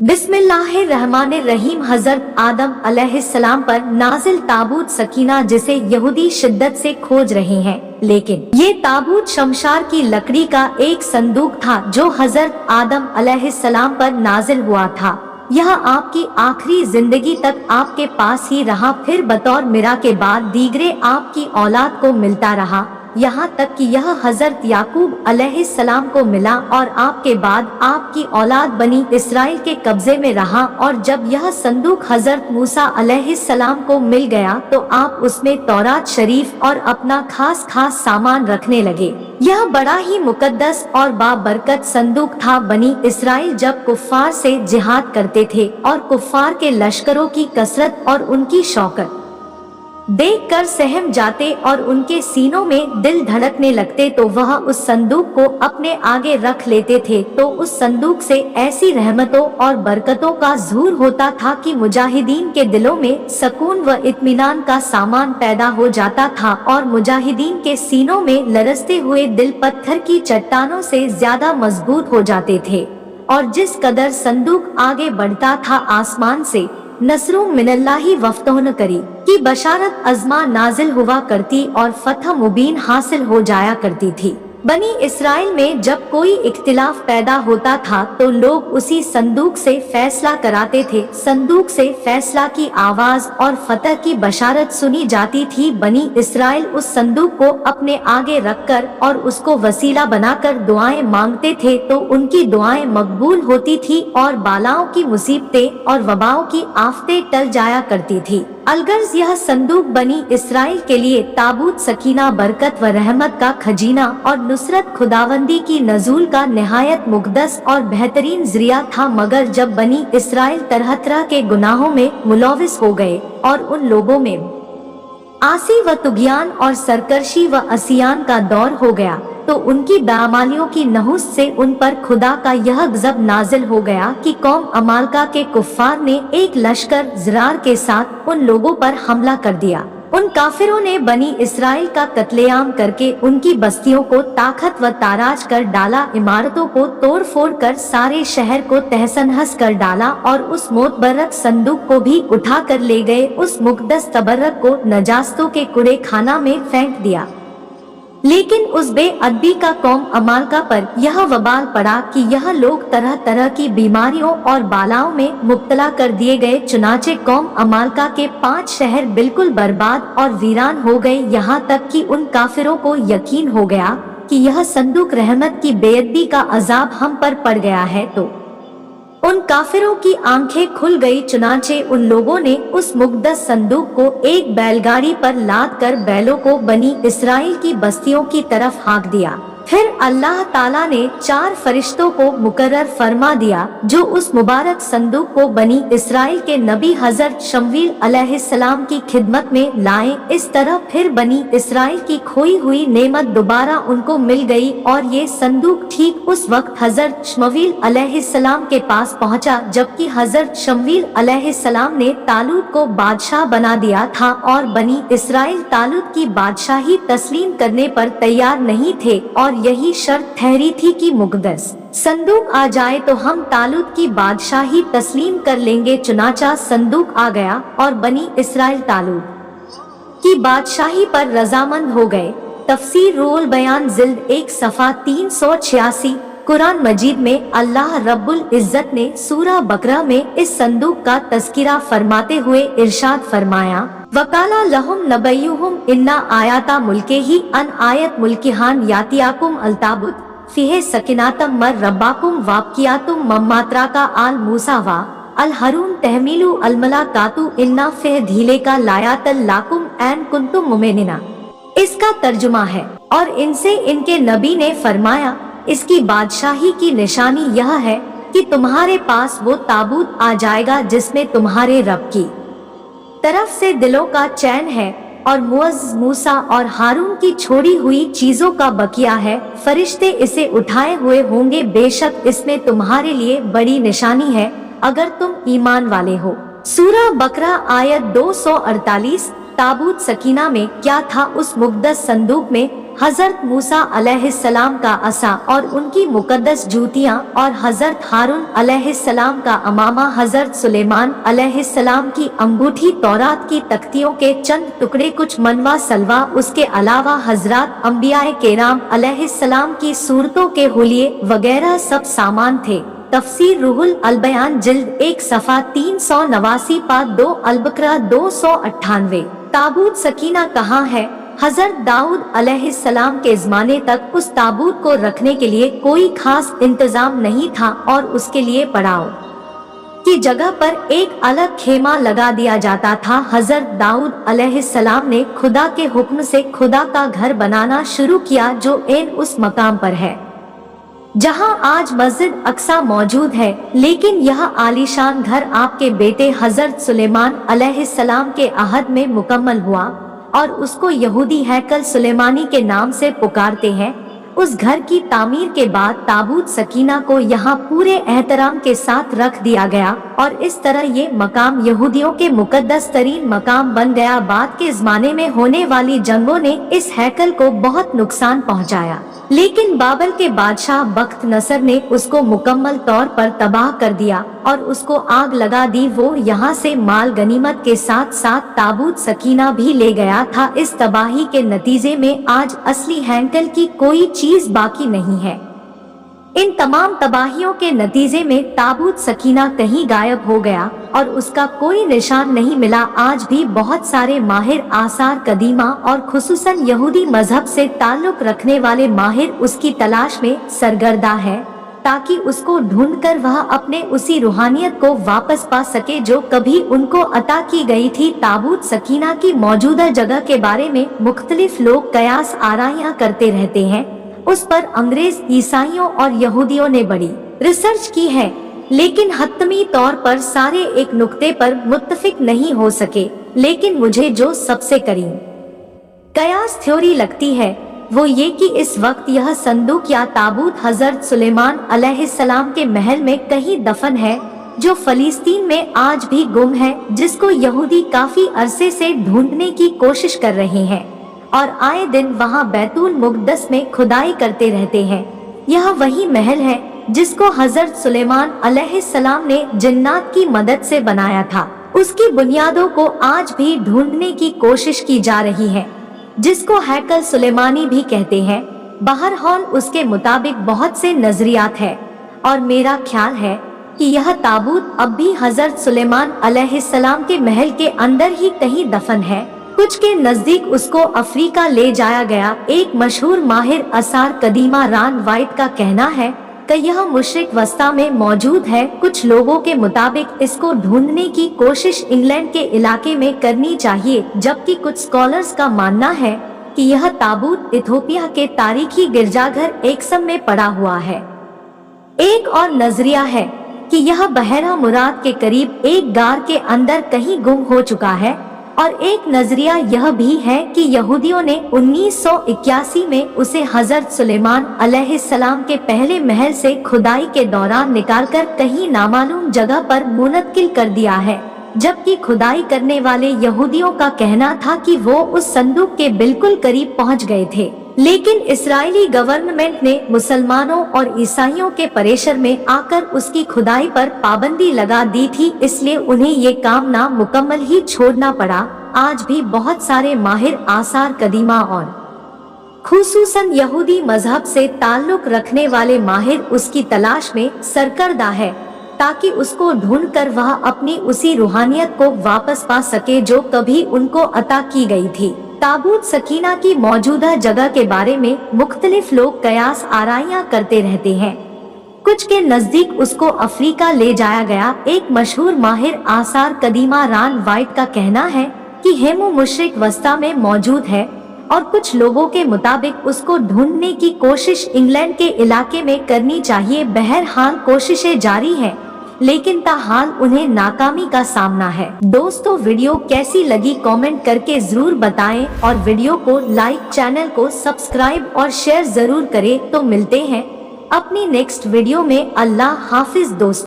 बिस्मिल्लाहिर्रहमानिर्रहीम। हजरत आदम अलैहिस्सलाम पर नाजिल ताबूत सकीना, जिसे यहूदी शिद्दत से खोज रहे हैं, लेकिन ये ताबूत शमशार की लकड़ी का एक संदूक था जो हजरत आदम अलैहिस्सलाम पर नाजिल हुआ था। यह आपकी आखिरी जिंदगी तक आपके पास ही रहा, फिर बतौर मिरा के बाद दीगरे आपकी औलाद को मिलता रहा, यहाँ तक कि यह हजरत याकूब अलैहिस्सलाम को मिला और आपके बाद आपकी औलाद बनी इसराइल के कब्जे में रहा। और जब यह संदूक हजरत मूसा अलैहिस्सलाम को मिल गया तो आप उसमें तौरात शरीफ और अपना खास सामान रखने लगे। यह बड़ा ही मुकद्दस और बाबरकत संदूक था। बनी इसराइल जब कुफ्फार से जिहाद करते थे और कुफ्फार के लश्करों की कसरत और उनकी शौकत देखकर सहम जाते और उनके सीनों में दिल धड़कने लगते, तो वह उस संदूक को अपने आगे रख लेते थे। तो उस संदूक से ऐसी रहमतों और बरकतों का ज़हूर होता था कि मुजाहिदीन के दिलों में सकून व इत्मीनान का सामान पैदा हो जाता था और मुजाहिदीन के सीनों में लरसते हुए दिल पत्थर की चट्टानों से ज्यादा मजबूत हो जाते थे। और जिस कदर संदूक आगे बढ़ता था, आसमान से नसरू मिनल्लाही वफ्तहुन करी की बशारत अज़मा नाजिल हुआ करती और फतह मुबीन हासिल हो जाया करती थी। बनी इसराइल में जब कोई इख्तिलाफ पैदा होता था तो लोग उसी संदूक से फैसला कराते थे। संदूक से फैसला की आवाज और फतह की बशारत सुनी जाती थी। बनी इसराइल उस संदूक को अपने आगे रखकर और उसको वसीला बनाकर दुआएं मांगते थे, तो उनकी दुआएं मकबूल होती थी और बालाओं की मुसीबतें और वबाओं की आफतें टल जाया करती थी। अलगर्ज यह संदूक बनी इसराइल के लिए ताबूत सकीना, बरकत व रहमत का खजीना और नुसरत खुदावंदी की नजूल का निहायत मुक़द्दस और बेहतरीन ज़रिया था। मगर जब बनी इसराइल तरह तरह के गुनाहों में मुलविस हो गए और उन लोगों में आसी व तुग़यान और सरकर्शी व असियान का दौर हो गया, तो उनकी बेअमालियों की नहुस से उन पर खुदा का यह गज़ब नाजिल हो गया कि कौम अमालका के कुफ्फार ने एक लश्कर ज़रार के साथ उन लोगों पर हमला कर दिया। उन काफिरों ने बनी इसराइल का कत्लेआम करके उनकी बस्तियों को ताकत व ताराज कर डाला, इमारतों को तोड़ फोड़ कर सारे शहर को तहस-नहस कर डाला और उस मोतबरक संदूक को भी उठा कर ले गए। उस मुक़द्दस तबर्रक को नजास्तों के कूड़े खाना में फेंक दिया। लेकिन उस बेअदबी का कौम अमालका पर यह वबाल पड़ा कि यह लोग तरह तरह की बीमारियों और बालाओं में मुब्तला कर दिए गए। चुनाचे कौम अमालका के 5 शहर बिल्कुल बर्बाद और वीरान हो गए। यहाँ तक कि उन काफिरों को यकीन हो गया कि यह संदूक रहमत की बेअदबी का अजाब हम पर पड़ गया है, तो उन काफिरों की आंखें खुल गई। चुनाचे उन लोगों ने उस मुक़द्दस संदूक को एक बैलगाड़ी पर लाद कर बैलों को बनी इसराइल की बस्तियों की तरफ हाँक दिया। फिर अल्लाह ताला ने 4 फरिश्तों को मुकर्रर फरमा दिया जो उस मुबारक संदूक को बनी इसराइल के नबी हजरत शमवील अलैहिस्सलाम की खिदमत में लाए। इस तरह फिर बनी इसराइल की खोई हुई नेमत दोबारा उनको मिल गई और ये संदूक ठीक उस वक्त हजरत शमवील अलैहिस्सलाम के पास पहुंचा जबकि हजरत शमवील अलैहिस्सलाम ने तालूत को बादशाह बना दिया था और बनी इसराइल तालूत की बादशाही तस्लीम करने पर तैयार नहीं थे और यही शर्त ठहरी थी कि मुक़द्दस संदूक आ जाए तो हम तालूत की बादशाही तस्लीम कर लेंगे। चुनाचा संदूक आ गया और बनी इसराइल तालूत की बादशाही पर रजामंद हो गए। तफसीर रूहुल बयान जिल्द 1 सफ़ा 386। कुरान मजीद में अल्लाह रब्बुल इज़्ज़त ने सूरा बकरा में इस संदूक का तज़किरा फरमाते हुए इरशाद फरमाया, वकाला लहुम नबयुहुम इन्ना आयाता मुल्के ही अन आयत मुल्किहान यातियाकुम अलताबुत फिहे सकिनातम मर रब्बाकुम वाकियातुम मम्मात्रा का आल मूसा वा अल हरून तहमीलु अलमला कातु इन्ना फिह धीले का लायातल लाकुम एन कुंतुम मुमिनिना। इसका तर्जुमा है, और इनसे इनके नबी ने फरमाया, इसकी बादशाही की निशानी यह है कि तुम्हारे पास वो ताबूत आ जाएगा जिसमें तुम्हारे रब की तरफ से दिलों का चैन है और मुअज़्ज़ मूसा और हारून की छोड़ी हुई चीजों का बकिया है। फरिश्ते इसे उठाए हुए होंगे, बेशक इसमें तुम्हारे लिए बड़ी निशानी है अगर तुम ईमान वाले हो। सूरा बकरा आयत 248। ताबूत सकीना में क्या था? उस मुक़द्दस संदूक में हजरत मूसा अलैहिस्सलाम का असा और उनकी मुकद्दस जूतियां और हजरत हारून अलैहिस्सलाम का अमामा हजरत सुलेमान अलैहिस्सलाम की अंगूठी, तौरात की तख्तियों के चंद टुकड़े, कुछ मनवा सलवा, उसके अलावा हजरत अंबियाए केराम अलैहिस्सलाम की सूरतों के हुलिये वगैरह सब सामान थे। तफसीर रूहुल अलबयान जिल्द 1 सफ़ा 389 पाद 2 अलबकरा 298। ताबूत सकीना कहाँ है? हजरत दाऊद अलैहिस्सलाम के ज़माने तक उस ताबूत को रखने के लिए कोई खास इंतजाम नहीं था और उसके लिए पड़ाव की जगह पर एक अलग खेमा लगा दिया जाता था। हजरत दाऊद अलैहिस्सलाम ने खुदा के हुक्म से खुदा का घर बनाना शुरू किया जो एन उस मकाम पर है जहां आज मस्जिद अक्सा मौजूद है, लेकिन यह आलीशान घर आपके बेटे हजरत सुलेमान अलैहिस्सलाम के अहद में मुकम्मल हुआ और उसको यहूदी हैकल सुलेमानी के नाम से पुकारते हैं। उस घर की तामीर के बाद ताबूत सकीना को यहाँ पूरे एहतराम के साथ रख दिया गया और इस तरह ये मकाम यहूदियों के मुकद्दस तरीन मकाम बन गया। बाद के ज़माने में होने वाली जंगों ने इस हैकल को बहुत नुकसान पहुँचाया, लेकिन बाबर के बादशाह बख्त नसर ने उसको मुकम्मल तौर पर तबाह कर दिया और उसको आग लगा दी। वो यहाँ से माल गनीमत के साथ साथ ताबूत सकीना भी ले गया था। इस तबाही के नतीजे में आज असली हैकल की कोई चीज बाकी नहीं है। इन तमाम तबाहियों के नतीजे में ताबूत सकीना कहीं गायब हो गया और उसका कोई निशान नहीं मिला। आज भी बहुत सारे माहिर आसार कदीमा और खुसूसन यहूदी मजहब से ताल्लुक रखने वाले माहिर उसकी तलाश में सरगर्दा है ताकि उसको ढूंढकर वह अपने उसी रूहानियत को वापस पा सके जो कभी उनको अता की गई थी। ताबूत सकीना की मौजूदा जगह के बारे में मुख्तलिफ लोग कयास आराइयां करते रहते हैं। उस पर अंग्रेज, ईसाइयों और यहूदियों ने बड़ी रिसर्च की है, लेकिन हतमी तौर पर सारे एक नुक्ते पर मुत्तफिक नहीं हो सके। लेकिन मुझे जो सबसे करीब कयास थ्योरी लगती है वो ये कि इस वक्त यह संदूक या ताबूत हजरत सुलेमान अलैहिस्सलाम के महल में कहीं दफन है जो फलस्तीन में आज भी गुम है, जिसको यहूदी काफी अरसे से ढूंढने की कोशिश कर रहे हैं और आए दिन वहां बैतुल मुक़द्दस में खुदाई करते रहते हैं। यह वही महल है जिसको हजरत सुलेमान अलैहिस्सलाम ने जिन्नात की मदद से बनाया था। उसकी बुनियादों को आज भी ढूंढने की कोशिश की जा रही है, जिसको हैकल सुलेमानी भी कहते हैं। बहरहाल उसके मुताबिक बहुत से नजरियात है और मेरा ख्याल है कि यह ताबूत अब भी हजरत सुलेमान अलैहिस्सलाम के महल के अंदर ही कहीं दफन है। कुछ के नजदीक उसको अफ्रीका ले जाया गया। एक मशहूर माहिर आसार कदीमा रान वाइट का कहना है कि यह मुशरिक वस्ता में मौजूद है। कुछ लोगों के मुताबिक इसको ढूंढने की कोशिश इंग्लैंड के इलाके में करनी चाहिए, जबकि कुछ स्कॉलर्स का मानना है कि यह ताबूत इथोपिया के तारीखी गिरजाघर एक्सम में पड़ा हुआ है। एक और नजरिया है कि यह बहरा मुराद के करीब एक गार के अंदर कहीं गुम हो चुका है और एक नजरिया यह भी है कि यहूदियों ने 1981 में उसे हजरत सुलेमान अलैहिस्सलाम के पहले महल से खुदाई के दौरान निकालकर कहीं नामालूम जगह पर मुनक्किल कर दिया है, जबकि खुदाई करने वाले यहूदियों का कहना था कि वो उस संदूक के बिल्कुल करीब पहुंच गए थे। लेकिन इस्राएली गवर्नमेंट ने मुसलमानों और ईसाइयों के प्रेशर में आकर उसकी खुदाई पर पाबंदी लगा दी थी, इसलिए उन्हें ये काम नामुकम्मल ही छोड़ना पड़ा। आज भी बहुत सारे माहिर आसार कदीमा और खुसूसन यहूदी मजहब से ताल्लुक रखने वाले माहिर उसकी तलाश में सरकर्दा है ताकि उसको ढूंढकर वह अपनी उसी रूहानियत को वापस पा सके जो कभी उनको अता की गई थी। ताबूत सकीना की मौजूदा जगह के बारे में मुख्तलिफ लोग कयास आराइयां करते रहते हैं। कुछ के नजदीक उसको अफ्रीका ले जाया गया। एक मशहूर माहिर आसार कदीमा रान वाइट का कहना है कि हेमू मुशरिक वस्ता में मौजूद है और कुछ लोगों के मुताबिक उसको ढूंढने की कोशिश इंग्लैंड के इलाके में करनी चाहिए। बहरहाल कोशिशें जारी हैं, लेकिन ताहाल उन्हें नाकामी का सामना है। दोस्तों, वीडियो कैसी लगी कमेंट करके जरूर बताएं और वीडियो को लाइक, चैनल को सब्सक्राइब और शेयर जरूर करें। तो मिलते हैं अपनी नेक्स्ट वीडियो में। अल्लाह हाफिज दोस्तों।